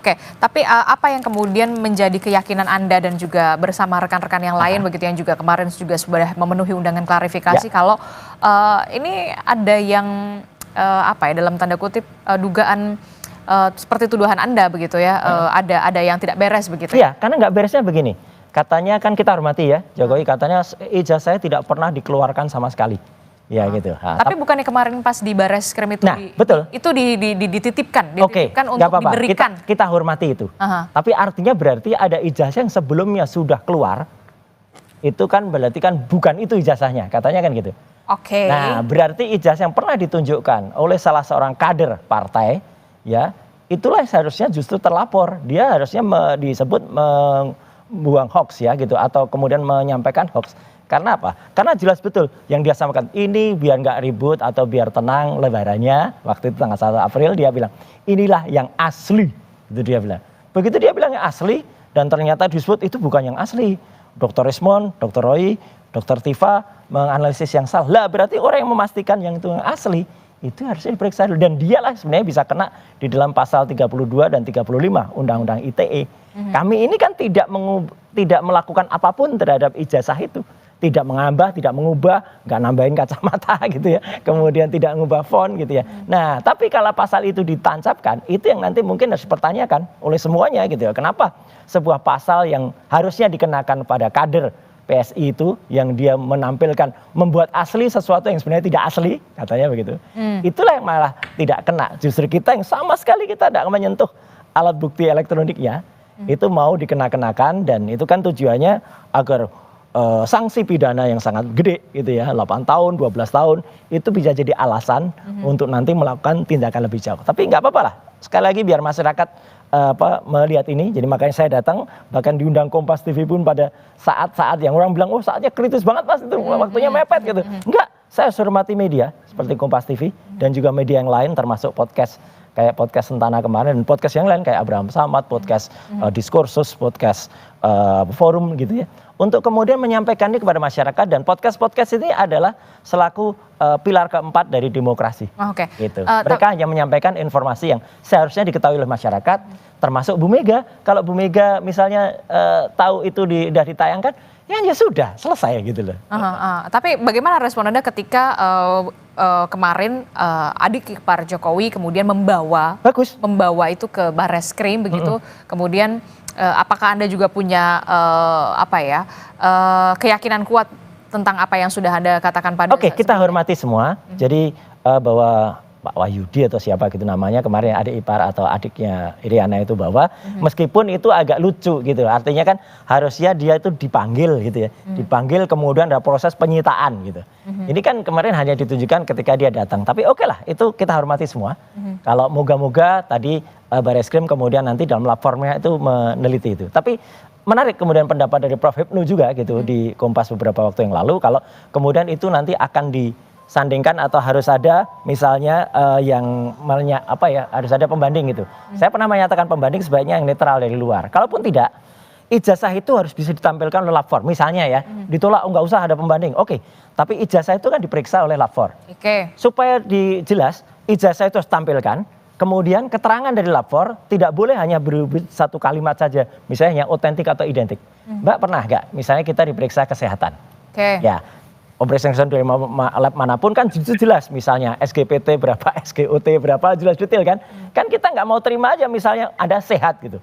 Oke, tapi apa yang kemudian menjadi keyakinan Anda dan juga bersama rekan-rekan yang lain begitu yang juga kemarin juga sudah memenuhi undangan klarifikasi kalau ini ada yang apa ya dalam tanda kutip dugaan seperti tuduhan Anda begitu ya, ada yang tidak beres begitu ya? Iya, karena nggak beresnya begini. Katanya kan kita hormati ya, Jokowi katanya ijazah saya tidak pernah dikeluarkan sama sekali. Ya gitu. Tapi bukannya kemarin pas di Bareskrim itu betul. Itu dititipkan Oke, untuk diberikan. Kita hormati itu. Tapi artinya berarti ada ijazah yang sebelumnya sudah keluar. Itu kan berarti kan bukan itu ijazahnya, katanya kan gitu. Oke. Nah, berarti ijazah yang pernah ditunjukkan oleh salah seorang kader partai, ya, itulah seharusnya justru terlapor. Dia harusnya disebut membuang hoax ya gitu atau kemudian menyampaikan hoax. Karena apa? Karena jelas betul yang dia sampaikan ini biar nggak ribut atau biar tenang lebarannya. Waktu itu tanggal 1 April dia bilang inilah yang asli. Itu dia bilang. Begitu dia bilang yang asli dan ternyata disebut itu bukan yang asli. Dr. Rismond, Dr. Roy, Dr. Tifa menganalisis yang salah. Lah berarti orang yang memastikan yang itu yang asli itu harusnya diperiksa dulu. Dan dialah sebenarnya bisa kena di dalam pasal 32 dan 35 Undang-Undang ITE. Kami ini kan tidak melakukan apapun terhadap ijazah itu. Tidak menambah, tidak mengubah, nggak nambahin kacamata gitu ya. Kemudian tidak mengubah font gitu ya. Nah, tapi kalau pasal itu ditancapkan, itu yang nanti mungkin harus dipertanyakan oleh semuanya gitu ya. Kenapa sebuah pasal yang harusnya dikenakan pada kader PSI itu, yang dia menampilkan, membuat asli sesuatu yang sebenarnya tidak asli, katanya begitu. Itulah yang malah tidak kena. Justru kita yang sama sekali kita tidak menyentuh alat bukti elektroniknya, itu mau dikenakan dan itu kan tujuannya agar sanksi pidana yang sangat gede gitu ya, 8 tahun, 12 tahun, itu bisa jadi alasan untuk nanti melakukan tindakan lebih jauh. Tapi nggak apa-apa lah, sekali lagi biar masyarakat melihat ini, jadi makanya saya datang, bahkan diundang Kompas TV pun pada saat-saat yang orang bilang, oh saatnya kritis banget mas, itu waktunya mepet gitu. Enggak, saya hormati media, seperti Kompas TV, dan juga media yang lain termasuk podcast, kayak podcast Sentana kemarin, dan podcast yang lain kayak Abraham Samad, podcast Diskursus, podcast Forum gitu ya. Untuk kemudian menyampaikan ini kepada masyarakat dan podcast-podcast ini adalah selaku pilar keempat dari demokrasi. Gitu. Mereka hanya menyampaikan informasi yang seharusnya diketahui oleh masyarakat, termasuk Bu Mega. Kalau Bu Mega misalnya tahu itu sudah ditayangkan, ya sudah selesai gitu loh. Tapi bagaimana respon Anda ketika kemarin adik ipar Jokowi kemudian membawa itu ke Bareskrim begitu, kemudian apakah Anda juga punya keyakinan kuat tentang apa yang sudah Anda katakan pada kita hormati semua. Jadi bahwa Pak Wahyudi atau siapa gitu namanya kemarin adik ipar atau adiknya Iriana itu bawa, meskipun itu agak lucu gitu. Artinya kan harusnya dia itu dipanggil gitu ya. Dipanggil kemudian ada proses penyitaan gitu. Ini kan kemarin hanya ditunjukkan ketika dia datang. Tapi oke lah, itu kita hormati semua. Kalau moga-moga tadi Bareskrim kemudian nanti dalam lapornya itu meneliti itu. Tapi menarik kemudian pendapat dari Prof. Hipnu juga gitu di Kompas beberapa waktu yang lalu. Kalau kemudian itu nanti akan disandingkan atau harus ada misalnya harus ada pembanding gitu. Saya pernah menyatakan pembanding sebaiknya yang netral dari luar. Kalaupun tidak, ijazah itu harus bisa ditampilkan oleh lapor. Misalnya ya, ditolak nggak usah ada pembanding. Oke, tapi ijazah itu kan diperiksa oleh lapor. Supaya jelas, ijazah itu harus tampilkan. Kemudian keterangan dari lapor tidak boleh hanya berubah satu kalimat saja. Misalnya yang otentik atau identik. Mbak pernah nggak? Misalnya kita diperiksa kesehatan. Ya. Operasi dari lab manapun kan jelas misalnya SGPT berapa, SGOT berapa, jelas detail kan. Kan kita nggak mau terima aja misalnya Anda sehat gitu.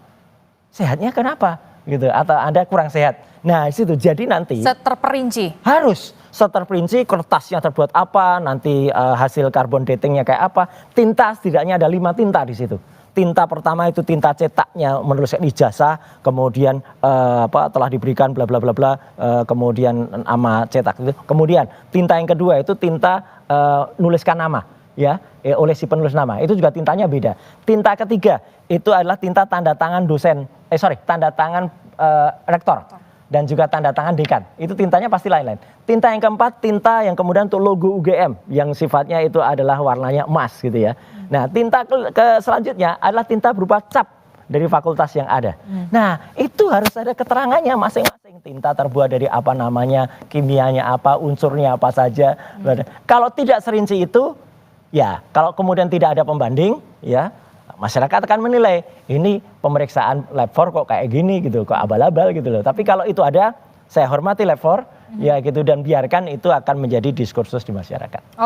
Sehatnya kenapa gitu atau Anda kurang sehat. Nah itu jadi nanti terperinci. Harus terperinci kertasnya terbuat apa, nanti hasil carbon datingnya kayak apa. Tinta setidaknya ada 5 tinta di situ. Tinta pertama itu tinta cetaknya menuliskan ijazah, kemudian telah diberikan bla bla bla bla, kemudian nama cetak itu. Kemudian tinta yang kedua itu tinta nuliskan nama ya oleh si penulis nama. Itu juga tintanya beda. Tinta ketiga itu adalah tinta tanda tangan tanda tangan rektor dan juga tanda tangan dekan. Itu tintanya pasti lain-lain. Tinta yang keempat, tinta yang kemudian untuk logo UGM yang sifatnya itu adalah warnanya emas gitu ya. Nah, tinta selanjutnya adalah tinta berupa cap dari fakultas yang ada. Nah, itu harus ada keterangannya masing-masing. Tinta terbuat dari apa namanya, kimianya apa, unsurnya apa saja. Kalau tidak serinci itu, ya kalau kemudian tidak ada pembanding, ya masyarakat akan menilai ini pemeriksaan lab 4 kok kayak gini gitu, kok abal-abal gitu loh. Tapi kalau itu ada, saya hormati lab 4 ya gitu, dan biarkan itu akan menjadi diskursus di masyarakat.